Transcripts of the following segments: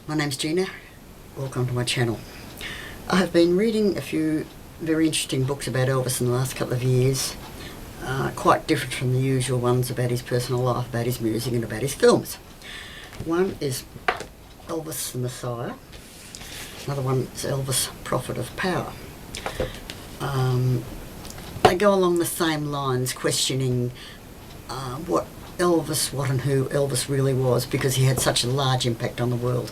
My name's Gina. Welcome to my channel. I have been reading a few very interesting books about Elvis in the last couple of years, quite different from the usual ones about his personal life, about his music and about his films. One is Elvis the Messiah. Another one is Elvis, Prophet of Power. They go along the same lines, questioning what and who Elvis really was, because he had such a large impact on the world.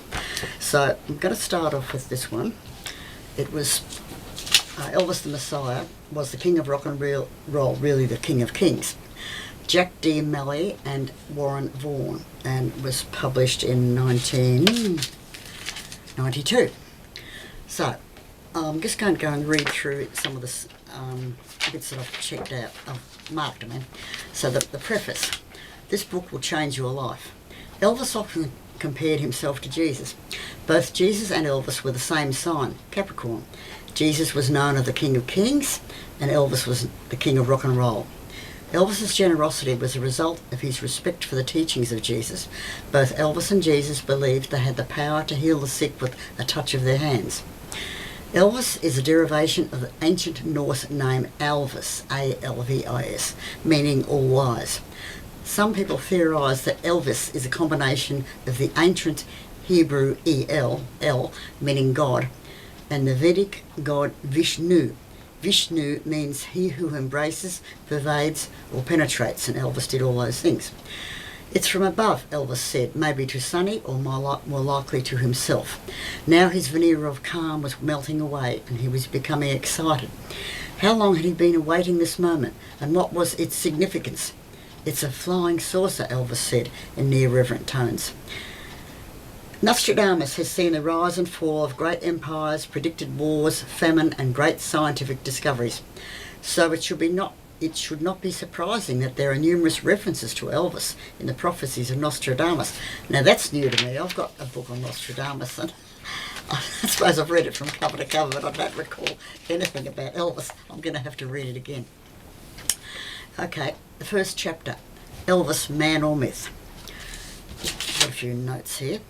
So I'm going to start off with this one. It was Elvis the Messiah was the king of rock and roll, really the king of kings. Jack D. Mallay and Warren Vaughn, and was published in 1992. So I'm just going to go and read through some of the bits that I've checked out. I've marked them in. So the preface. This book will change your life. Elvis often compared himself to Jesus. Both Jesus and Elvis were the same sign, Capricorn. Jesus was known as the King of Kings, and Elvis was the King of Rock and Roll. Elvis's generosity was a result of his respect for the teachings of Jesus. Both Elvis and Jesus believed they had the power to heal the sick with a touch of their hands. Elvis is a derivation of the ancient Norse name Alvis, A-L-V-I-S, meaning all wise. Some people theorize that Elvis is a combination of the ancient Hebrew El, meaning God, and the Vedic god Vishnu. Vishnu means he who embraces, pervades, or penetrates, and Elvis did all those things. It's from above, Elvis said, maybe to Sonny, or more likely to himself. Now his veneer of calm was melting away, and he was becoming excited. How long had he been awaiting this moment, and what was its significance? It's a flying saucer, Elvis said in near reverent tones. Nostradamus has seen the rise and fall of great empires, predicted wars, famine, and great scientific discoveries. So it should not be surprising that there are numerous references to Elvis in the prophecies of Nostradamus. Now that's new to me. I've got a book on Nostradamus, and I suppose I've read it from cover to cover, but I don't recall anything about Elvis. I'm going to have to read it again. Okay, the first chapter, Elvis, Man or Myth. Got a few notes here.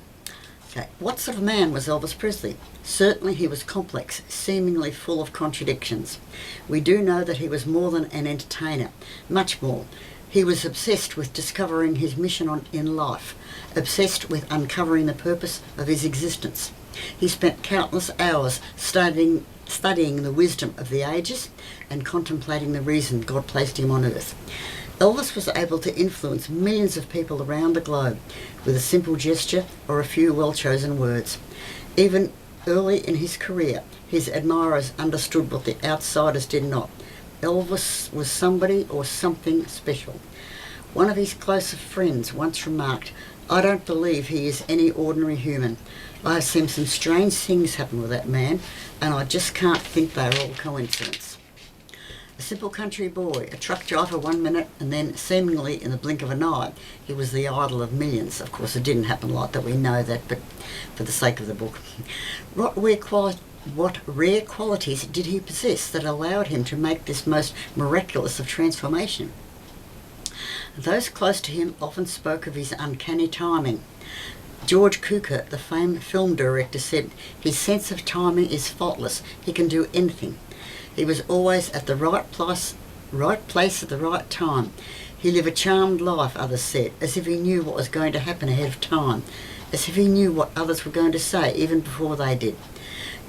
Okay, what sort of man was Elvis Presley? Certainly he was complex, seemingly full of contradictions. We do know that he was more than an entertainer, much more. He was obsessed with discovering his mission in life, obsessed with uncovering the purpose of his existence. He spent countless hours studying the wisdom of the ages and contemplating the reason God placed him on earth. Elvis was able to influence millions of people around the globe with a simple gesture or a few well-chosen words. Even early in his career, his admirers understood what the outsiders did not. Elvis was somebody or something special. One of his closest friends once remarked, "I don't believe he is any ordinary human. I have seen some strange things happen with that man, and I just can't think they're all coincidence." A simple country boy, a truck driver 1 minute, and then, seemingly in the blink of an eye, he was the idol of millions. Of course, it didn't happen like that, we know that, but for the sake of the book. What rare qualities did he possess that allowed him to make this most miraculous of transformation? Those close to him often spoke of his uncanny timing. George Cukor, the famed film director, said, "His sense of timing is faultless. He can do anything." He was always at the right place at the right time. He lived a charmed life, others said, as if he knew what was going to happen ahead of time, as if he knew what others were going to say even before they did.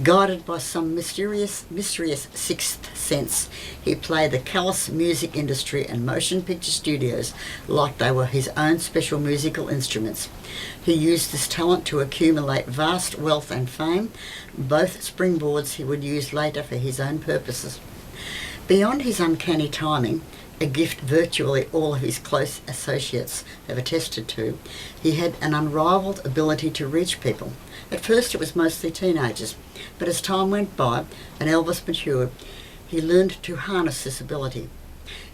Guided by some mysterious sixth sense, he played the callous music industry and motion picture studios like they were his own special musical instruments. He used this talent to accumulate vast wealth and fame, both springboards he would use later for his own purposes. Beyond his uncanny timing, a gift virtually all of his close associates have attested to, he had an unrivaled ability to reach people. At first it was mostly teenagers, but as time went by and Elvis matured, he learned to harness this ability.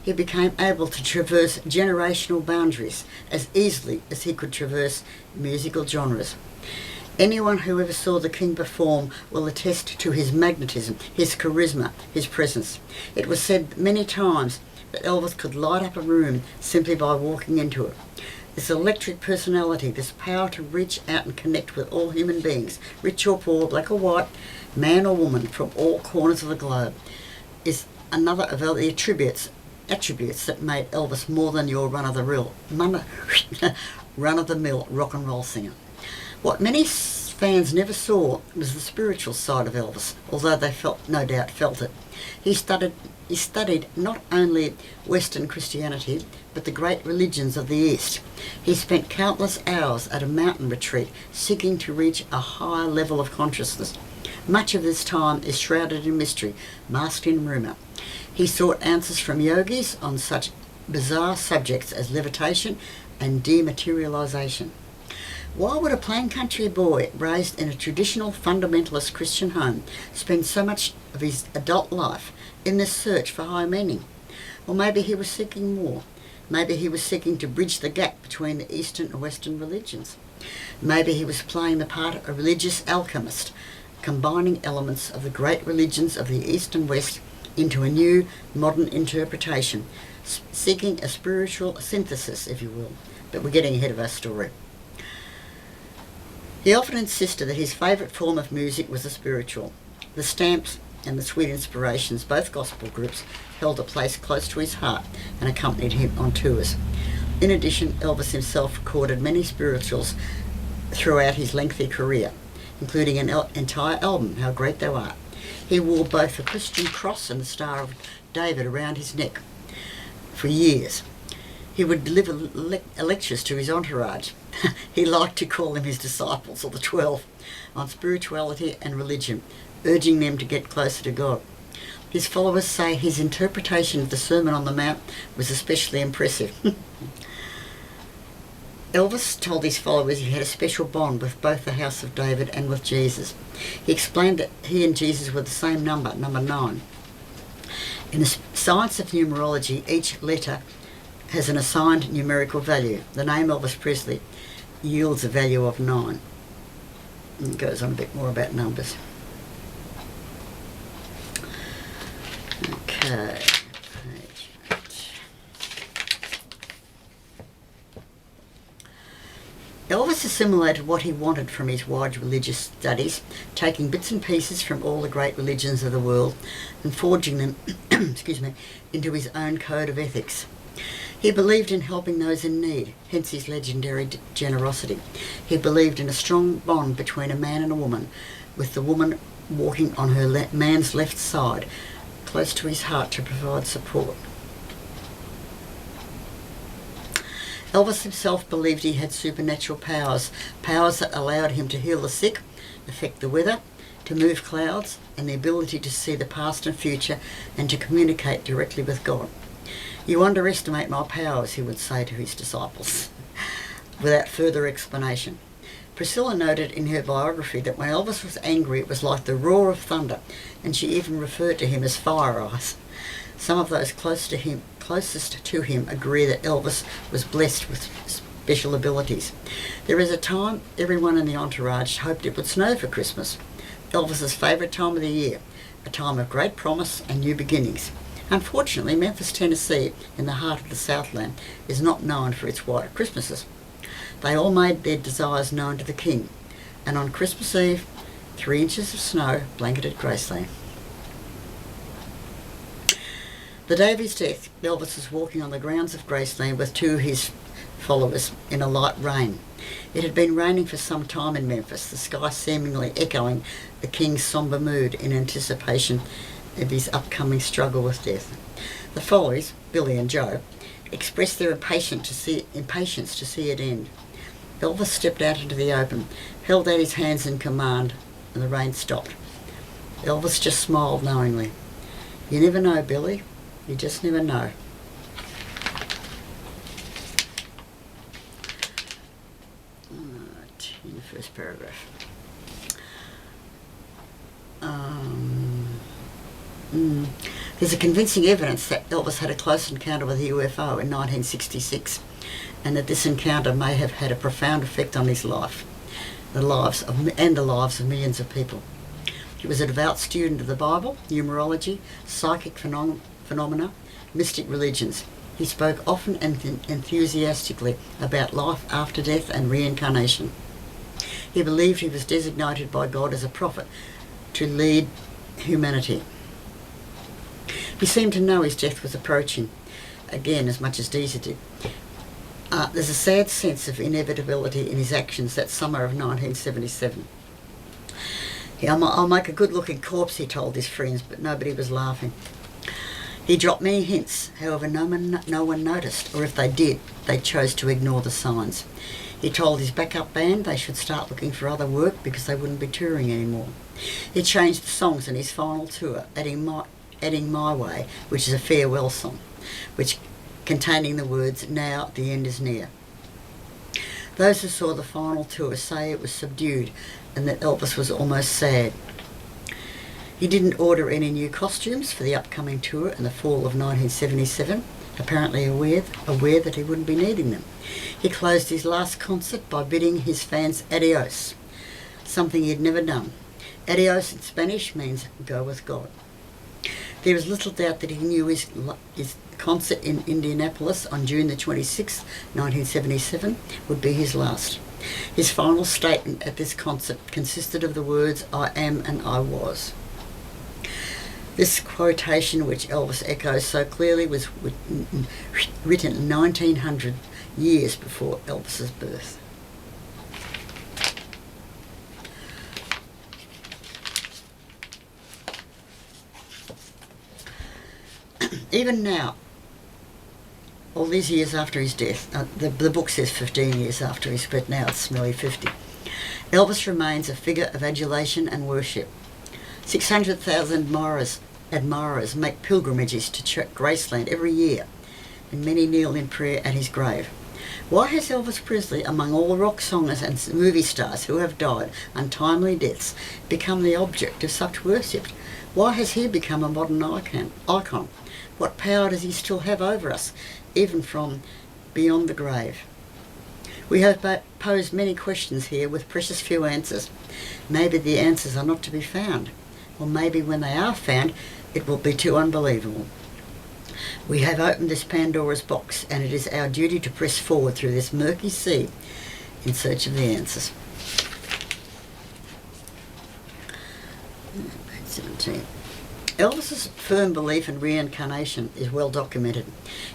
He became able to traverse generational boundaries as easily as he could traverse musical genres. Anyone who ever saw the King perform will attest to his magnetism, his charisma, his presence. It was said many times that Elvis could light up a room simply by walking into it. This electric personality, this power to reach out and connect with all human beings, rich or poor, black or white, man or woman, from all corners of the globe, is another of the attributes that made Elvis more than your run-of-the-mill rock and roll singer. What many fans never saw was the spiritual side of Elvis, although they no doubt felt it. He studied not only Western Christianity, but the great religions of the East. He spent countless hours at a mountain retreat seeking to reach a higher level of consciousness. Much of this time is shrouded in mystery, masked in rumour. He sought answers from yogis on such bizarre subjects as levitation and dematerialisation. Why would a plain country boy raised in a traditional fundamentalist Christian home spend so much of his adult life in this search for higher meaning? Or maybe he was seeking more. Maybe he was seeking to bridge the gap between the Eastern and Western religions. Maybe he was playing the part of a religious alchemist, combining elements of the great religions of the East and West into a new modern interpretation, seeking a spiritual synthesis, if you will. But we're getting ahead of our story. He often insisted that his favourite form of music was the spiritual. The Stamps and the Sweet Inspirations, both gospel groups, held a place close to his heart and accompanied him on tours. In addition, Elvis himself recorded many spirituals throughout his lengthy career, including an entire album, How Great Thou Art. He wore both the Christian cross and the Star of David around his neck for years. He would deliver lectures to his entourage. He liked to call them his disciples, or the 12, on spirituality and religion, urging them to get closer to God. His followers say his interpretation of the Sermon on the Mount was especially impressive. Elvis told his followers he had a special bond with both the House of David and with Jesus. He explained that he and Jesus were the same number 9. In the science of numerology, each letter has an assigned numerical value. The name Elvis Presley yields a value of 9. And it goes on a bit more about numbers. Okay, page 8. Elvis assimilated what he wanted from his wide religious studies, taking bits and pieces from all the great religions of the world and forging them into his own code of ethics. He believed in helping those in need, hence his legendary generosity. He believed in a strong bond between a man and a woman, with the woman walking on her man's left side, close to his heart to provide support. Elvis himself believed he had supernatural powers that allowed him to heal the sick, affect the weather, to move clouds, and the ability to see the past and future and to communicate directly with God. "You underestimate my powers," he would say to his disciples, without further explanation. Priscilla noted in her biography that when Elvis was angry, it was like the roar of thunder, and she even referred to him as Fire Eyes. Some of those closest to him agree that Elvis was blessed with special abilities. There is a time everyone in the entourage hoped it would snow for Christmas, Elvis's favourite time of the year, a time of great promise and new beginnings. Unfortunately, Memphis, Tennessee, in the heart of the Southland, is not known for its white Christmases. They all made their desires known to the king, and on Christmas Eve, 3 inches of snow blanketed Graceland. The day of his death, Elvis was walking on the grounds of Graceland with 2 of his followers in a light rain. It had been raining for some time in Memphis, the sky seemingly echoing the king's sombre mood in anticipation of his upcoming struggle with death. The followers, Billy and Joe, expressed their impatience to see it end. Elvis stepped out into the open, held out his hands in command, and the rain stopped. Elvis just smiled knowingly. "You never know, Billy. You just never know." In the first paragraph. There's a convincing evidence that Elvis had a close encounter with a UFO in 1966, and that this encounter may have had a profound effect on his life, the lives of millions of people. He was a devout student of the Bible, numerology, psychic phenomena, mystic religions. He spoke often and enthusiastically about life after death and reincarnation. He believed he was designated by God as a prophet to lead humanity. He seemed to know his death was approaching, again as much as Deezer did. There's a sad sense of inevitability in his actions that summer of 1977. I'll make a good-looking corpse, he told his friends, but nobody was laughing. He dropped many hints, however no one noticed, or if they did, they chose to ignore the signs. He told his backup band they should start looking for other work because they wouldn't be touring anymore. He changed the songs in his final tour, adding My Way, which is a farewell song, which containing the words, "Now the end is near." Those who saw the final tour say it was subdued and that Elvis was almost sad. He didn't order any new costumes for the upcoming tour in the fall of 1977, apparently aware that he wouldn't be needing them. He closed his last concert by bidding his fans adios, something he'd never done. Adios in Spanish means go with God. There is little doubt that he knew his concert in Indianapolis on June the 26th, 1977 would be his last. His final statement at this concert consisted of the words, "I am and I was." This quotation, which Elvis echoes so clearly, was written 1900 years before Elvis's birth. Even now, all these years after his death, the book says 15 years after his death, now it's nearly 50, Elvis remains a figure of adulation and worship. 600,000 admirers make pilgrimages to Graceland every year, and many kneel in prayer at his grave. Why has Elvis Presley, among all the rock singers and movie stars who have died untimely deaths, become the object of such worship? Why has he become a modern icon? What power does he still have over us, even from beyond the grave? We have posed many questions here with precious few answers. Maybe the answers are not to be found, or maybe when they are found, it will be too unbelievable. We have opened this Pandora's box, and it is our duty to press forward through this murky sea in search of the answers. Page 17. Elvis's firm belief in reincarnation is well documented.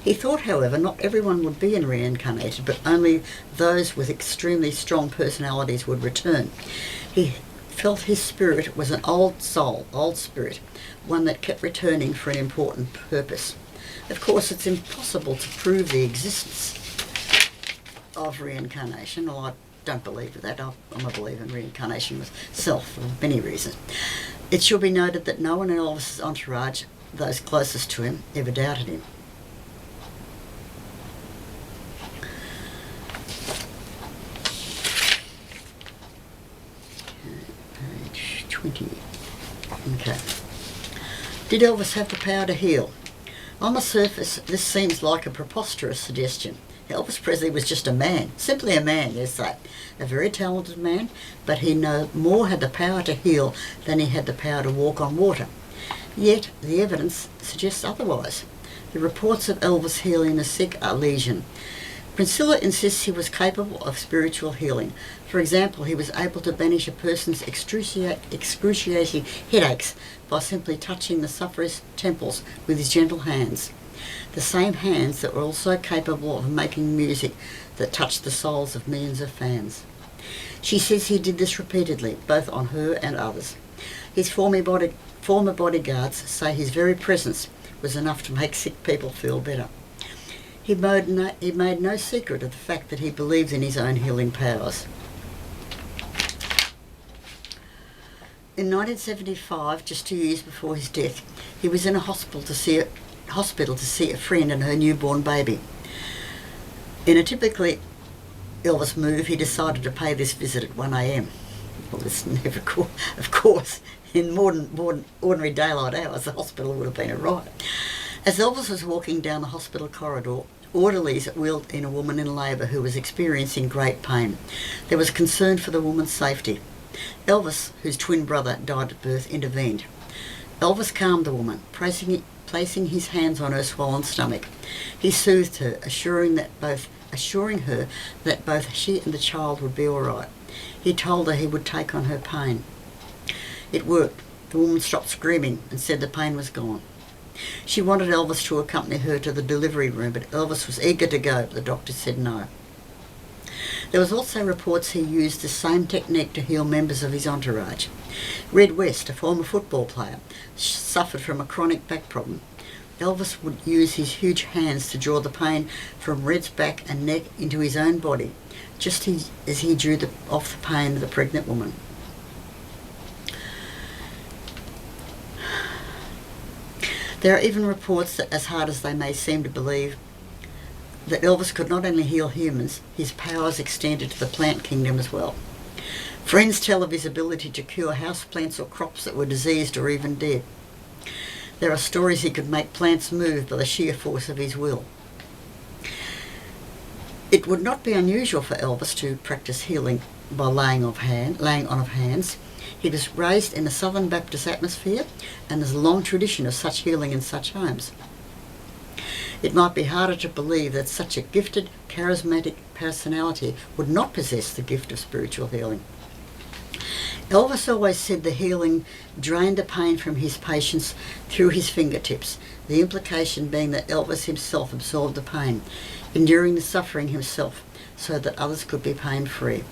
He thought, however, not everyone would be reincarnated, but only those with extremely strong personalities would return. He felt his spirit was an old soul, old spirit, one that kept returning for an important purpose. Of course, it's impossible to prove the existence of reincarnation. Well, I don't believe that. I'm a believer in reincarnation myself for many reasons. It should be noted that no one in Elvis's entourage, those closest to him, ever doubted him. Page 20. Okay. Did Elvis have the power to heal? On the surface, this seems like a preposterous suggestion. Elvis Presley was just a man, simply a man, they say. A very talented man, but he no more had the power to heal than he had the power to walk on water. Yet, the evidence suggests otherwise. The reports of Elvis healing the sick are legion. Priscilla insists he was capable of spiritual healing. For example, he was able to banish a person's excruciating headaches by simply touching the sufferer's temples with his gentle hands. The same hands that were also capable of making music that touched the souls of millions of fans. She says he did this repeatedly, both on her and others. His former bodyguards say his very presence was enough to make sick people feel better. He made no secret of the fact that he believes in his own healing powers. In 1975, just 2 years before his death, he was in a hospital to see a friend and her newborn baby. In a typically Elvis move, he decided to pay this visit at 1 a.m. Well, this never, of course, in ordinary daylight hours, the hospital would have been a riot. As Elvis was walking down the hospital corridor, orderlies wheeled in a woman in labour who was experiencing great pain. There was concern for the woman's safety. Elvis, whose twin brother died at birth, intervened. Elvis calmed the woman, placing placing his hands on her swollen stomach. He soothed her, assuring her that both she and the child would be all right. He told her he would take on her pain. It worked. The woman stopped screaming and said the pain was gone. She wanted Elvis to accompany her to the delivery room, but Elvis was eager to go, but the doctor said no. There was also reports he used the same technique to heal members of his entourage. Red West, a former football player, suffered from a chronic back problem. Elvis would use his huge hands to draw the pain from Red's back and neck into his own body, just as he drew off the pain of the pregnant woman. There are even reports that, as hard as they may seem to believe, that Elvis could not only heal humans, his powers extended to the plant kingdom as well. Friends tell of his ability to cure houseplants or crops that were diseased or even dead. There are stories he could make plants move by the sheer force of his will. It would not be unusual for Elvis to practice healing by laying on of hands. He was raised in a Southern Baptist atmosphere, and there's a long tradition of such healing in such homes. It might be harder to believe that such a gifted, charismatic personality would not possess the gift of spiritual healing. Elvis always said the healing drained the pain from his patients through his fingertips, the implication being that Elvis himself absorbed the pain, enduring the suffering himself so that others could be pain-free.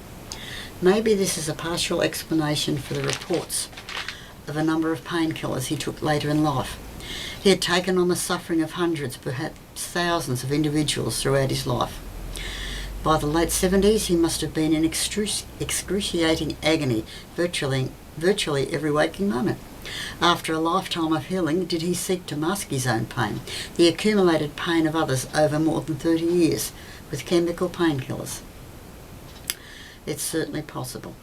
Maybe this is a partial explanation for the reports of a number of painkillers he took later in life. He had taken on the suffering of hundreds, perhaps thousands of individuals throughout his life. By the late 70s, he must have been in excruciating agony virtually every waking moment. After a lifetime of healing, did he seek to mask his own pain, the accumulated pain of others over more than 30 years, with chemical painkillers? It's certainly possible.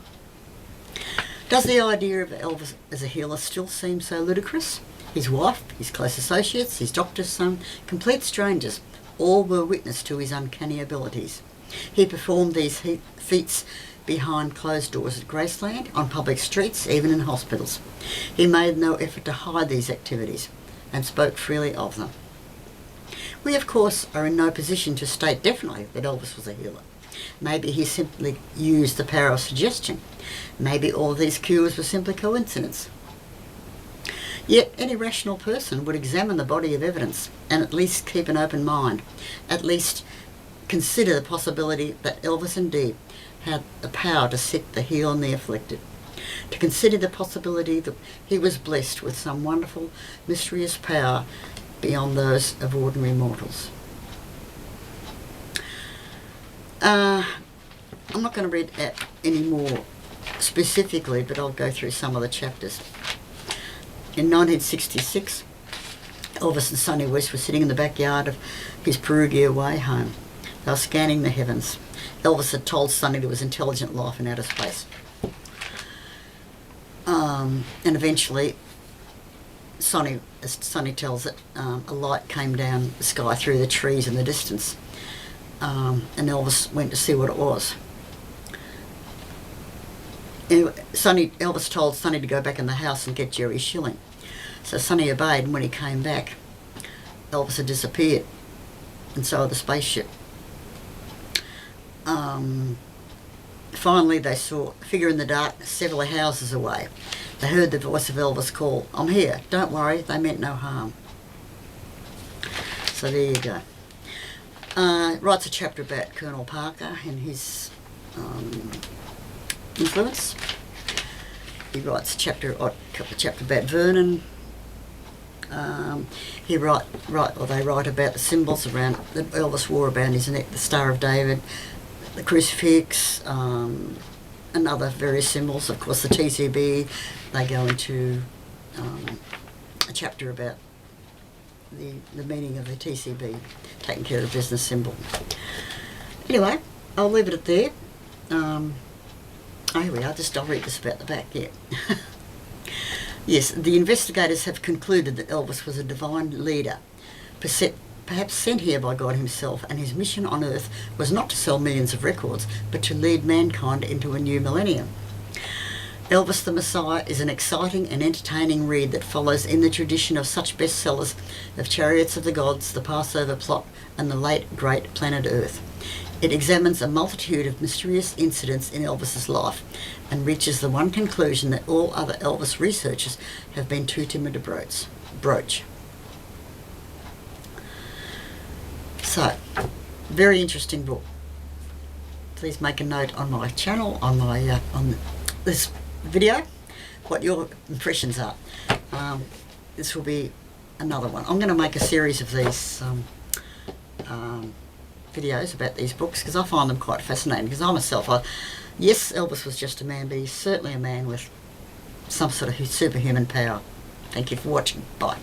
Does the idea of Elvis as a healer still seem so ludicrous? His wife, his close associates, his doctor's son, complete strangers, all were witness to his uncanny abilities. He performed these feats behind closed doors at Graceland, on public streets, even in hospitals. He made no effort to hide these activities and spoke freely of them. We, of course, are in no position to state definitely that Elvis was a healer. Maybe he simply used the power of suggestion. Maybe all these cures were simply coincidence. Yet any rational person would examine the body of evidence and at least keep an open mind, at least consider the possibility that Elvis indeed had the power to sick, the heal and the afflicted, to consider the possibility that he was blessed with some wonderful, mysterious power beyond those of ordinary mortals. I'm not going to read out any more specifically, but I'll go through some of the chapters. In 1966, Elvis and Sonny West were sitting in the backyard of his Perugia Way home. They were scanning the heavens. Elvis had told Sonny there was intelligent life in outer space. And eventually, as Sonny tells it, a light came down the sky through the trees in the distance. And Elvis went to see what it was. Anyway, Elvis told Sonny to go back in the house and get Jerry Schilling. So Sonny obeyed, and when he came back, Elvis had disappeared, and so had the spaceship. Finally, they saw a figure in the dark several houses away. They heard the voice of Elvis call, "I'm here, don't worry, they meant no harm." So there you go. Writes a chapter about Colonel Parker and his influence. He writes a chapter about Vernon. They write about the symbols around that Elvis wore around his neck, the Star of David, the crucifix, and other various symbols. Of course, the TCB. They go into a chapter about the meaning of the TCB, taking care of business symbol. Anyway, I'll leave it at there. Here we are. I'll read this about the back. Yeah. Yes, the investigators have concluded that Elvis was a divine leader, perhaps sent here by God himself, and his mission on earth was not to sell millions of records, but to lead mankind into a new millennium. Elvis the Messiah is an exciting and entertaining read that follows in the tradition of such bestsellers of Chariots of the Gods, The Passover Plot, and The Late Great Planet Earth. It examines a multitude of mysterious incidents in Elvis's life and reaches the one conclusion that all other Elvis researchers have been too timid to broach. So, very interesting book. Please make a note on my channel, on this video, what your impressions are. This will be another one. I'm going to make a series of these videos about these books because I find them quite fascinating. Because I myself, yes, Elvis was just a man, but he's certainly a man with some sort of superhuman power. Thank you for watching. Bye.